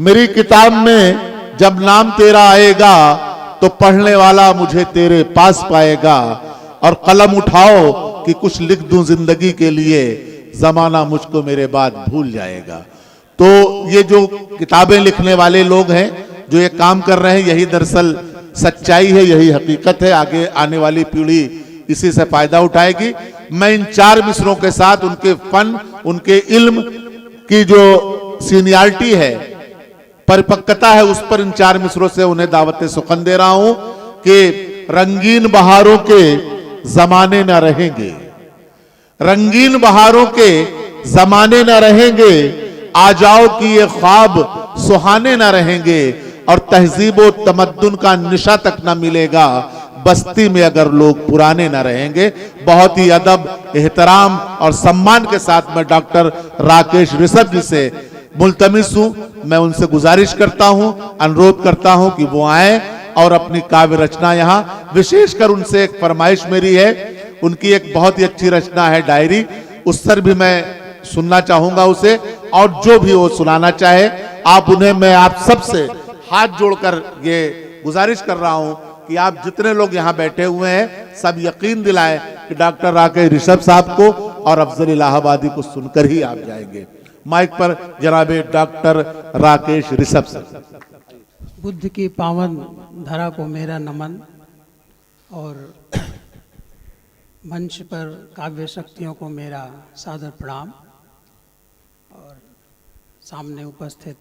मेरी किताब में जब नाम तेरा आएगा तो पढ़ने वाला मुझे तेरे पास पाएगा, और कलम उठाओ कि कुछ लिख दूं जिंदगी के लिए, जमाना मुझको मेरे बाद भूल जाएगा। तो ये जो किताबें लिखने वाले लोग हैं, जो ये काम कर रहे हैं, यही दरअसल सच्चाई है, यही हकीकत है। आगे आने वाली पीढ़ी इसी से फायदा उठाएगी। मैं इन 4 मिसरों के साथ उनके फन, उनके इल्म की जो सीनियरिटी है, परिपक्वता है, उस पर इन 4 मिसरों से उन्हें दावत सुखन दे रहा हूं कि रंगीन बहारों के जमाने न रहेंगे, रंगीन बहारों के जमाने न रहेंगे, आ जाओ कि ये ख्वाब सुहाने न रहेंगे, और तहजीब व तमद्दुन का निशा तक न मिलेगा बस्ती में अगर लोग पुराने न रहेंगे। बहुत ही अदब, एहतराम और सम्मान के साथ मैं डॉक्टर राकेश ऋषभ जी से मुल्तमिस हूं, मैं उनसे गुजारिश करता हूं, अनुरोध करता हूं कि वो आए और अपनी काव्य रचना यहां, विशेषकर उनसे एक फरमाइश मेरी है, उनकी एक बहुत ही अच्छी रचना है डायरी, उस पर भी मैं सुनना चाहूंगा उसे, और जो भी वो सुनाना चाहे आप उन्हें, मैं आप सबसे हाथ जोड़कर ये गुजारिश कर रहा हूं कि आप जितने लोग यहां बैठे हुए हैं सब यकीन दिलाएं कि डॉक्टर राकेश ऋषभ साहब को और अफजल इलाहाबादी को सुनकर ही आप जाएंगे। माइक पर जनाबे डॉक्टर राकेश ऋषभ साहब। बुद्ध की पावन धरा को मेरा नमन, और मंच पर काव्य शक्तियों को मेरा सादर प्रणाम, और सामने उपस्थित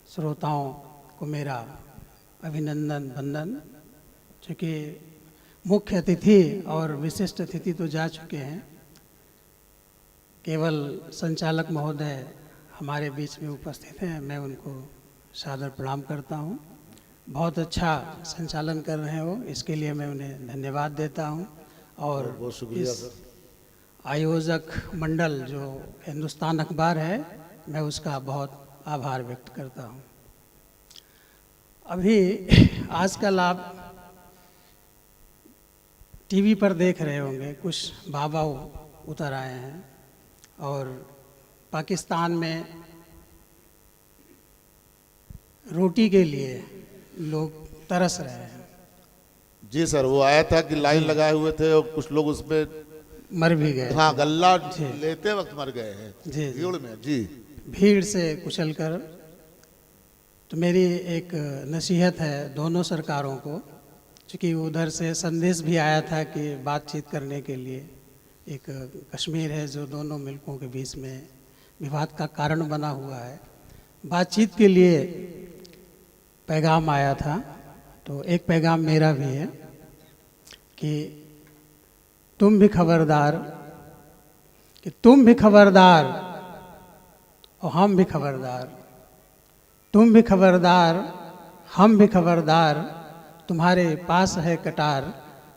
श्रोताओं को मेरा अभिनंदन वंदन। चूँकि मुख्य अतिथि और विशिष्ट अतिथि तो जा चुके हैं, केवल संचालक महोदय हमारे बीच में उपस्थित हैं, मैं उनको सादर प्रणाम करता हूं। बहुत अच्छा संचालन कर रहे हैं वो, इसके लिए मैं उन्हें धन्यवाद देता हूं। और बहुत शुक्रिया इस आयोजक मंडल जो हिंदुस्तान अखबार है, मैं उसका बहुत आभार व्यक्त करता हूं। अभी आजकल आप टीवी पर देख रहे होंगे, कुछ बाबा उतर आए हैं और पाकिस्तान में रोटी के लिए लोग तरस रहे हैं। जी सर, वो आया था कि लाइन लगाए हुए थे और कुछ लोग उसमें मर भी गए। हाँ, गल्ला लेते वक्त मर गए हैं जी भीड़ में। जी, भीड़ से कुचलकर। तो मेरी एक नसीहत है दोनों सरकारों को, क्योंकि उधर से संदेश भी आया था कि बातचीत करने के लिए, एक कश्मीर है जो दोनों मुल्कों के बीच में विवाद का कारण बना हुआ है, बातचीत के लिए पैगाम आया था। तो एक पैगाम मेरा भी है कि तुम भी खबरदार, कि तुम भी खबरदार और हम भी खबरदार, तुम भी खबरदार हम भी खबरदार, तुम्हारे पास है कटार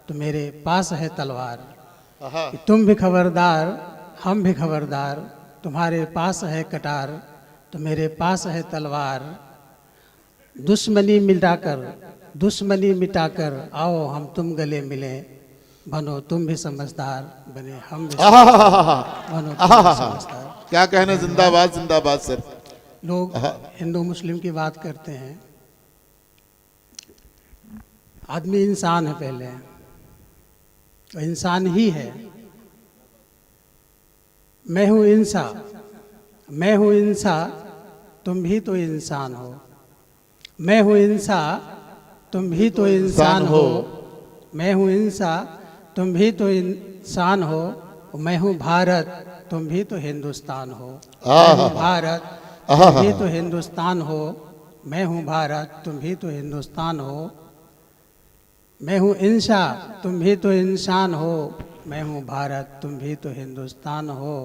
तो मेरे पास है तलवार। कि तुम भी खबरदार हम भी खबरदार, तुम्हारे पास है कटार तो मेरे पास है तलवार। दुश्मनी मिटाकर आओ हम तुम गले मिले, बनो तुम भी समझदार, बने हम भी बनो तुम भी समझदार। क्या कहने, जिंदाबाद जिंदाबाद सर। लोग हिंदू मुस्लिम की बात करते हैं, आदमी इंसान है, पहले तो इंसान ही है। मैं हूं इंसान, तुम भी तो इंसान हो। मैं हूं इंसान, तुम भी तो इंसान हो। मैं हूं इंसान, तुम भी तो इंसान हो। मैं हूं भारत, तुम भी तो हिंदुस्तान हो। मैं हूं भारत, तुम भी तो हिंदुस्तान हो। मैं हूं भारत, तुम भी तो हिंदुस्तान हो। मैं हूं इंसान, तुम भी तो इंसान हो। मैं हूं भारत, तुम भी तो हिंदुस्तान हो।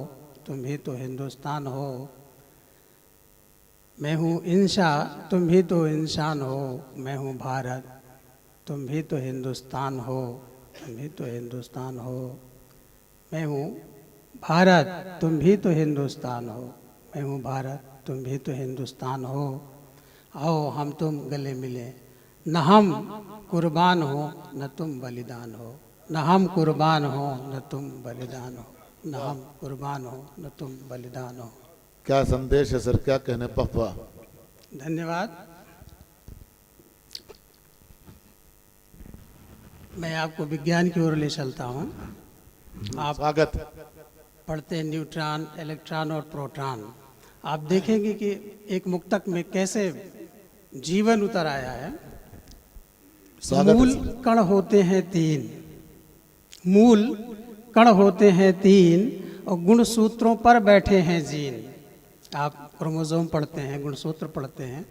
तुम भी तो हिंदुस्तान हो। मैं हूं इंसान, तुम भी तो इंसान हो। मैं हूं भारत, तुम भी तो हिंदुस्तान हो। तुम भी तो हिंदुस्तान हो। मैं हूं भारत, तुम भी तो हिंदुस्तान हो। मैं हूं भारत, तुम भी तो हिंदुस्तान हो। आओ हम तुम गले मिले, न हम कुर्बान हो न तुम बलिदान हो। न हम कुर्बान हो न तुम बलिदान हो। न हम कुर्बान हो न तुम बलिदान हो। क्या संदेश है सर, क्या कहने। पफवा धन्यवाद। मैं आपको विज्ञान की ओर ले चलता हूँ। आप स्वागत। पढ़ते हैं न्यूट्रॉन, इलेक्ट्रॉन और प्रोटॉन। आप देखेंगे कि एक मुक्तक में कैसे जीवन उतर आया है। स्वागत मूल है। कण होते हैं तीन, मूल कण होते हैं तीन और गुणसूत्रों पर बैठे हैं जीन। आप क्रोमोसोम पढ़ते हैं, गुणसूत्र पढ़ते हैं,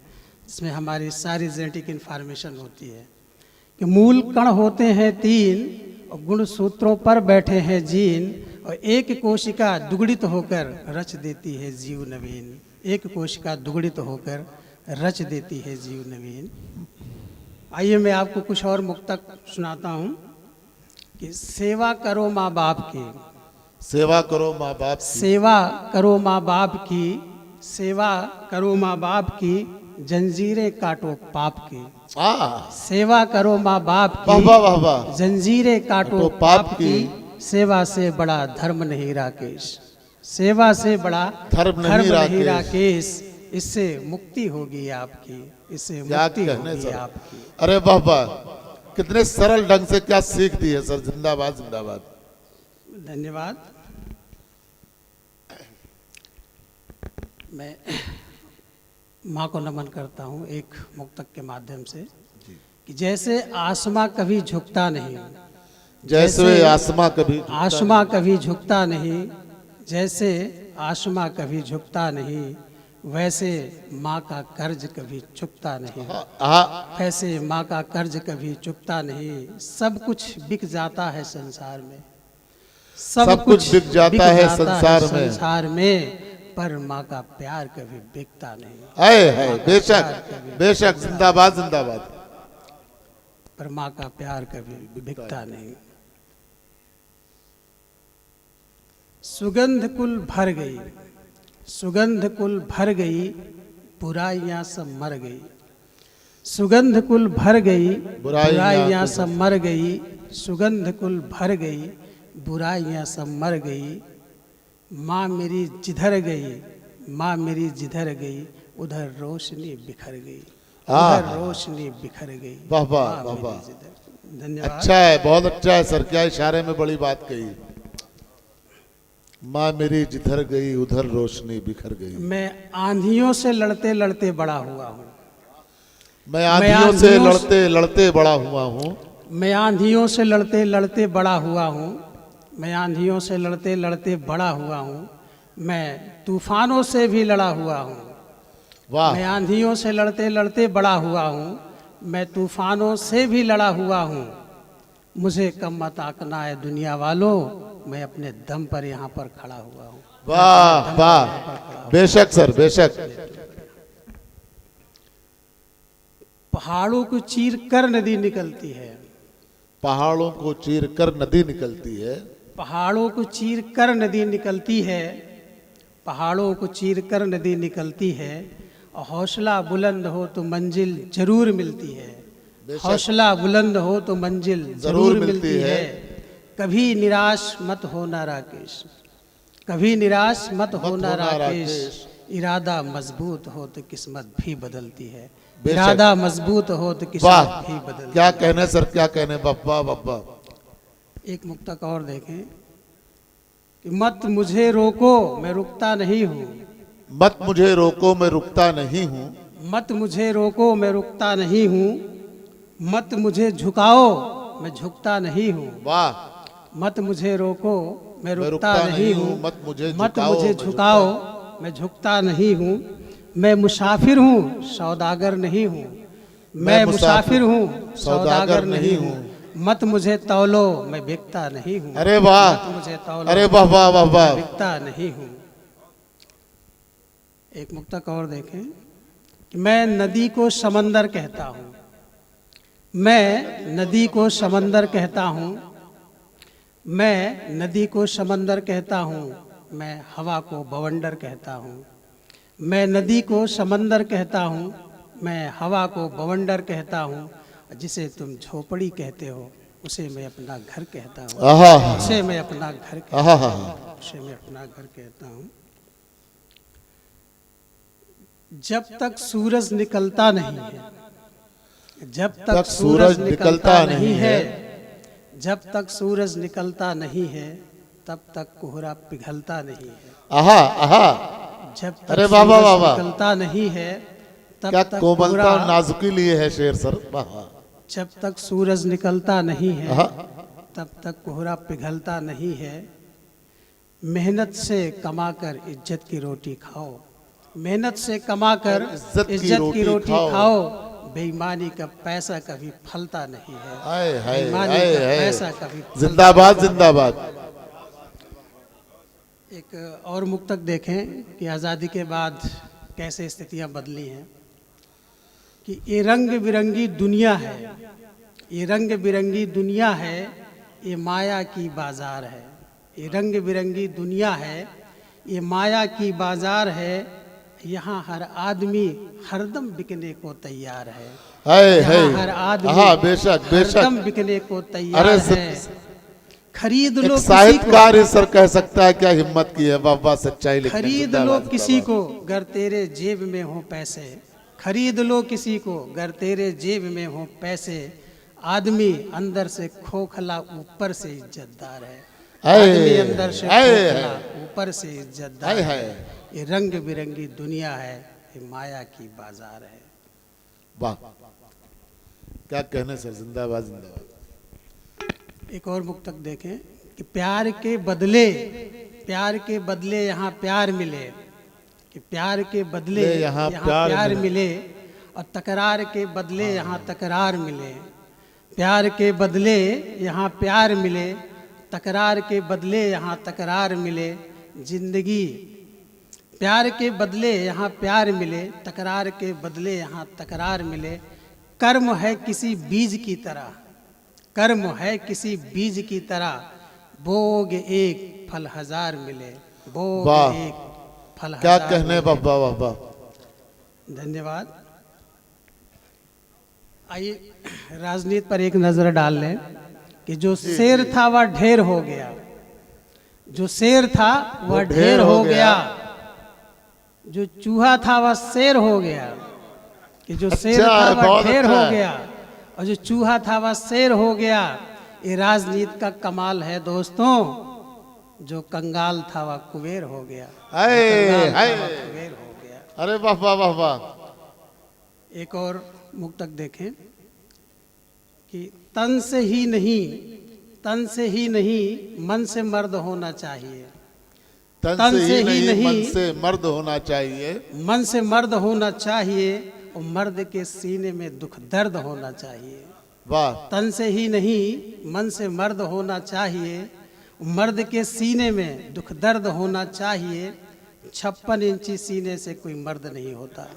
इसमें हमारी सारी जेनेटिक इन्फॉर्मेशन होती है कि मूल कण होते हैं तीन और गुणसूत्रों पर बैठे हैं जीन और एक कोशिका दुगड़ित होकर रच देती है जीव नवीन। एक कोशिका दुगड़ित होकर रच देती है जीव नवीन। आइए मैं आपको कुछ और मुक्तक सुनाता हूँ कि सेवा करो माँ बाप की, सेवा करो माँ बाप की, सेवा करो माँ बाप की, सेवा करो माँ बाप की, जंजीरें काटो पाप की। सेवा करो माँ बाप वाह की, वाह वाह वाह। जंजीरें काटो तो पाप की। सेवा से बड़ा धर्म नहीं राकेश, सेवा से बड़ा धर्म नहीं राकेश। इससे मुक्ति होगी आपकी, इससे क्या मुक्ति कहने होगी सर। आपकी। अरे वाह वाह, कितने सरल ढंग से क्या सीख दी है सर। जिंदाबाद जिंदाबाद। धन्यवाद। मैं माँ को नमन करता हूँ एक मुक्तक के माध्यम से कि जैसे आसमां कभी झुकता नहीं, जैसे आसमां कभी आसमां कभी झुकता नहीं, जैसे आसमां कभी झुकता नहीं, वैसे माँ का कर्ज कभी चुकता नहीं। वैसे माँ का कर्ज कभी चुकता नहीं। सब कुछ बिक जाता है संसार में, सब कुछ बिक जाता है संसार में, पर माँ का प्यार कभी बिकता नहीं। है बेशक बेशक। जिंदाबाद जिंदाबाद। पर माँ का प्यार कभी बिकता नहीं। सुगंध कुल भर गई, सुगंध कुल भर गई, बुराइयां सब मर गई। सुगंध कुल भर गई, बुराइयां सब मर गई। सुगंध कुल भर गई, बुराइयां सब मर गई। माँ मेरी जिधर गई, माँ मेरी जिधर गई, उधर रोशनी बिखर गई, उधर रोशनी बिखर गई। वाह वाह वाह वाह। धन्यवाद। अच्छा है, बहुत अच्छा है सर। क्या इशारे में बड़ी बात कही। माँ मेरी जिधर गई उधर रोशनी बिखर गई। मैं आंधियों से लड़ते लड़ते बड़ा हुआ हूँ, मैं आंधियों से लड़ते लड़ते बड़ा हुआ हूँ। मैं आंधियों से लड़ते लड़ते बड़ा हुआ हूँ, मैं आंधियों से लड़ते लड़ते बड़ा हुआ हूँ। मैं तूफानों से भी लड़ा हुआ हूँ। वाह। मैं आंधियों से लड़ते लड़ते बड़ा हुआ हूँ, मैं तूफानों से भी लड़ा हुआ हूँ। मुझे कम मत आंकना है दुनिया वालों, मैं अपने दम पर यहाँ पर खड़ा हुआ हूँ। वाह वाह। बेशक सर बेशक। पहाड़ों को चीर कर नदी निकलती है, पहाड़ों को चीर कर नदी निकलती है, पहाड़ों को चीर कर नदी निकलती है, पहाड़ों को चीर कर नदी निकलती है। और हौसला बुलंद हो तो मंजिल जरूर मिलती है, हौसला बुलंद हो तो मंजिल जरूर मिलती है। कभी निराश मत होना राकेश, कभी निराश मत होना राकेश। इरादा मजबूत हो तो किस्मत भी बदलती है, इरादा मजबूत हो तो किस्मत भी बदलती है। क्या कहने सर, क्या कहने। बब्बा बब्बा। एक मुक्तक और देखें कि मत मुझे रोको मैं रुकता नहीं हूँ, मत मुझे रोको मैं रुकता नहीं हूँ, मत मुझे रोको मैं रुकता नहीं हूँ। मत मुझे झुकाओ मैं झुकता नहीं हूँ। वाह। मत मुझे रोको मैं रुकता नहीं हूँ, मत मुझे झुकाओ मैं झुकता नहीं हूँ। मैं मुसाफिर हूँ सौदागर नहीं हूँ, मैं मुसाफिर हूँ सौदागर नहीं हूँ। मत मुझे तौलो मैं बिकता नहीं हूँ। अरे वाह। मत मुझे तौलो, अरे वाह वाह वाह वाह। बिकता नहीं हूँ। एक मुक्तक और देखें कि मैं नदी को समंदर कहता हूँ, मैं नदी को समंदर कहता हूँ, मैं नदी को समंदर कहता हूँ। मैं हवा को बवंडर कहता हूँ, मैं नदी को समंदर कहता हूँ, मैं हवा को बवंडर कहता हूँ। जिसे तुम झोपड़ी कहते हो उसे मैं अपना घर कहता हूँ, उसे मैं अपना घर कहता हूँ, उसे मैं अपना घर कहता हूँ। जब तक सूरज निकलता नहीं है, जब तक तक सूरज सूरज निकलता नहीं है, जब तक सूरज निकलता नहीं है, तब तक कोहरा पिघलता नहीं है। आहा आहा, जब तक अरे वाह, वाह, सूरज वाह, वाह। निकलता नहीं है, तब क्या तक कोमलता कोहरा, और नाजुकी लिए है शेर सर, वाह वाह। जब तक सूरज निकलता नहीं है, आहा, तब तक कोहरा पिघलता नहीं है। मेहनत से कमाकर इज्जत की रोटी खाओ, मेहनत से कमाकर इज्जत की रोटी खाओ। बेईमानी का पैसा कभी फलता नहीं है, हाय हाय बेईमानी हाय का हाय, पैसा कभी फलता जिंदाबाद जिंदाबाद। एक और मुक्तक देखें कि आज़ादी के बाद कैसे स्थितियां बदली हैं। कि ये रंग बिरंगी दुनिया है, ये रंग बिरंगी दुनिया है, ये माया की बाजार है। ये रंग बिरंगी दुनिया है, ये माया की बाजार है। यहाँ हर आदमी हरदम बिकने को तैयार है, हाय यहाँ हाय, हर आदमी हाँ बेशक हरदम बेशक। बिकने को तैयार अरे है। खरीद एक लो किसी को, साहित्यकार ही सर कह सकता है क्या हिम्मत की है, वाह वाह, सच्चाई लिखने। खरीद लो जिंदाबाद, किसी जिंदाबाद। को गर तेरे जेब में हो पैसे, खरीद लो किसी को गर तेरे जेब में हो पैसे। आदमी अंदर से खोखला ऊपर से इज्जतदार है, आदमी अंदर से खोखला ऊपर से इज्जतदार हाय है। हाय, ये रंग बिरंगी दुनिया है, ये माया की बाजार है। वाह, क्या कहने सर, जिंदाबाद जिंदाबाद। एक और मुक्तक देखें कि प्यार के बदले, प्यार के बदले यहाँ प्यार मिले, कि प्यार के बदले यहाँ यहाँ प्यार प्यार मिले। मिले, और तकरार के बदले यहाँ तकरार मिले। प्यार के बदले यहाँ प्यार मिले, तकरार के बदले यहाँ तकरार मिले। जिंदगी, प्यार के बदले यहाँ प्यार मिले, तकरार के बदले यहाँ तकरार मिले। कर्म है किसी बीज की तरह, कर्म है किसी बीज की तरह, बोग एक फल हजार मिले, बोग वाह, एक फल क्या हजार कहने, मिले। वाह वाह वाह वाह। धन्यवाद। आइए राजनीति पर एक नजर डाल लें कि जो शेर था वह ढेर हो गया, जो शेर था वह ढेर हो गया, जो चूहा था वह शेर हो गया। कि जो शेर अच्छा था है, वह बहुत ढेर अच्छा हो है। गया, और जो चूहा था वह शेर हो गया। ये राजनीति का कमाल है दोस्तों, जो कंगाल था वह कुबेर हो गया, हाय कंगाल था हाय, वह कुबेर हो गया। अरे वाह वाह वाह वाह। एक और मुक्तक देखें कि तन से ही नहीं, तन से ही नहीं मन से मर्द होना चाहिए, तन से ही नहीं मन से मर्द होना चाहिए, मन से मर्द होना चाहिए, और मर्द के सीने में दुख दर्द होना चाहिए। वाह, तन से ही नहीं मन से मर्द होना चाहिए, मर्द के सीने में दुख दर्द होना चाहिए। 56 इंची सीने से कोई मर्द नहीं होता,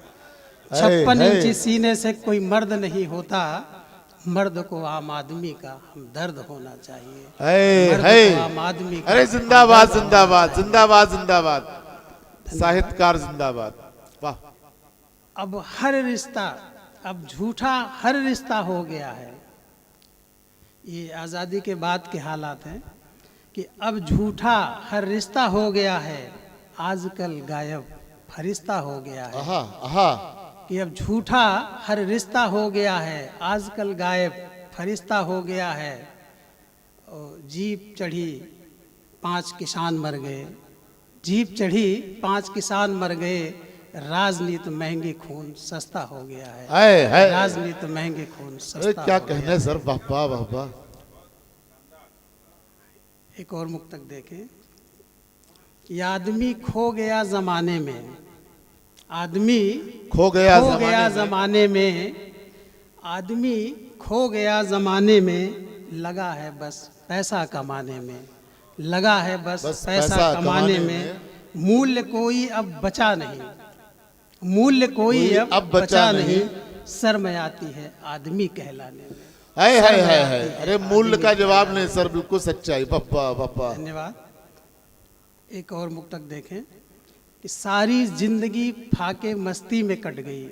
56 इंची सीने से कोई मर्द नहीं होता। मर्द को आम आदमी का हमदर्द होना चाहिए, हाय मर्द हाय, को आम आदमी का अरे जिंदाबाद हमदर्द होना जिंदाबाद जिंदाबाद जिंदाबाद, साहित्यकार जिंदाबाद, वाह। अब हर रिश्ता, अब झूठा हर रिश्ता हो गया है। ये आज़ादी के बाद के हालात हैं कि अब झूठा हर रिश्ता हो गया है, आजकल गायब फरिश्ता हो गया है। आहा आहा, कि अब झूठा हर रिश्ता हो गया है, आजकल गायब फरिश्ता हो गया है। और जीप चढ़ी 5 किसान मर गए, जीप चढ़ी 5 किसान मर गए। राजनीति महंगी खून सस्ता हो गया है, हाय हाय, राजनीति महंगी खून अरे सस्ता क्या हो कहने गया सर, वाह वाह वाह वाह। है। एक और मुक्तक देखें कि आदमी खो गया जमाने में, आदमी खो गया खो गया जमाने जमाने में, आदमी खो गया जमाने में। लगा है बस पैसा कमाने में, लगा है बस पैसा कमाने में। मूल्य कोई अब बचा नहीं, मूल्य कोई अब बचा नहीं। शर्म आती है आदमी कहलाने में, हाय हाय शर्म हाय आती हाय, है अरे मूल्य का आदमी जवाब कहलाने नहीं सर, बिल्कुल सच्चाई, वाह वाह वाह। धन्यवाद। एक और मुक्तक देखें कि सारी जिंदगी फाके मस्ती में कट गई।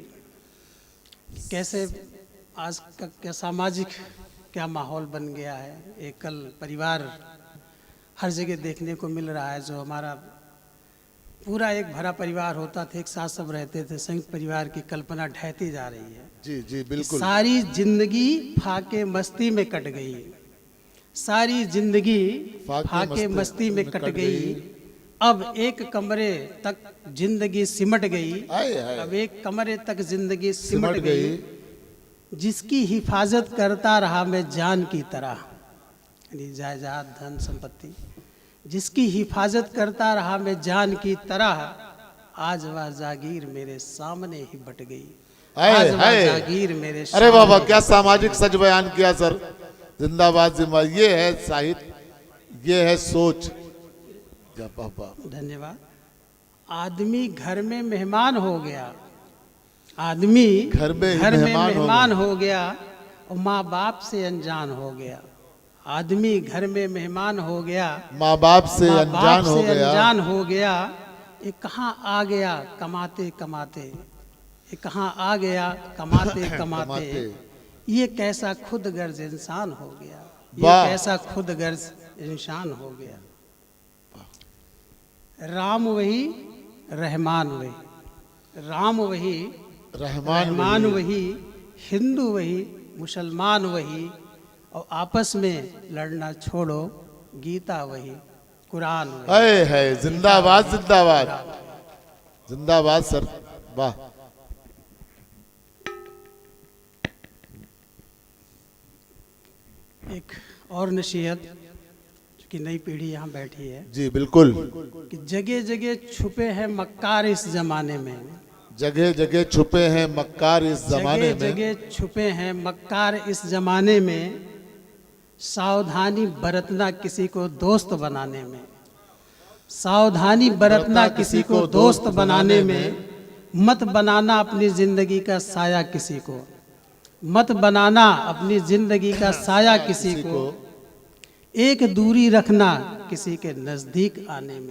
कैसे आज का क्या सामाजिक क्या माहौल बन गया है, एकल परिवार हर जगह देखने को मिल रहा है। जो हमारा पूरा एक भरा परिवार होता था, एक साथ सब रहते थे, संयुक्त परिवार की कल्पना ढहती जा रही है। जी जी बिल्कुल। सारी जिंदगी फाके मस्ती में कट गई, सारी जिंदगी फाके मस्ती में कट गई। अब एक कमरे तक जिंदगी सिमट गई, अब एक कमरे तक जिंदगी सिमट गई। जिसकी हिफाजत करता रहा मैं जान की तरह, यानी जायदाद धन संपत्ति, जिसकी हिफाजत करता रहा मैं जान की तरह, आज वह जागीर मेरे सामने ही बट गई। आज वह जागीर मेरे अरे बाबा क्या सामाजिक सच बयान किया सर, जिंदाबाद जिंदाबाद। ये है साहित्य, ये है सोच। धन्यवाद। आदमी घर में मेहमान हो गया, आदमी घर में मेहमान हो गया और माँ बाप से अनजान हो गया। आदमी घर में मेहमान हो गया, माँ बाप से अनजान हो गया। ये कहाँ आ गया कमाते कमाते, ये कहाँ आ गया कमाते कमाते। ये कैसा खुदगर्ज इंसान हो गया, ये कैसा खुदगर्ज इंसान हो गया। राम वही रहमान वही, राम वही रहमान वही, हिंदू वही मुसलमान वही, और आपस में लड़ना छोड़ो गीता वही, कुरान वही। है जिंदाबाद जिंदाबाद जिंदाबाद सर, वाह। एक और नसीहत कि नई पीढ़ी यहाँ बैठी है। जी बिल्कुल। कि जगह जगह छुपे हैं मक्कार इस जमाने में, जगह जगह छुपे हैं मक्कार इस जमाने में, जगह छुपे हैं मक्कार इस जमाने में। सावधानी बरतना किसी को दोस्त बनाने में, सावधानी बरतना किसी को दोस्त बनाने में। मत बनाना अपनी जिंदगी का साया किसी को, मत बनाना अपनी जिंदगी का साया किसी को। एक दूरी रखना किसी के नजदीक आने में,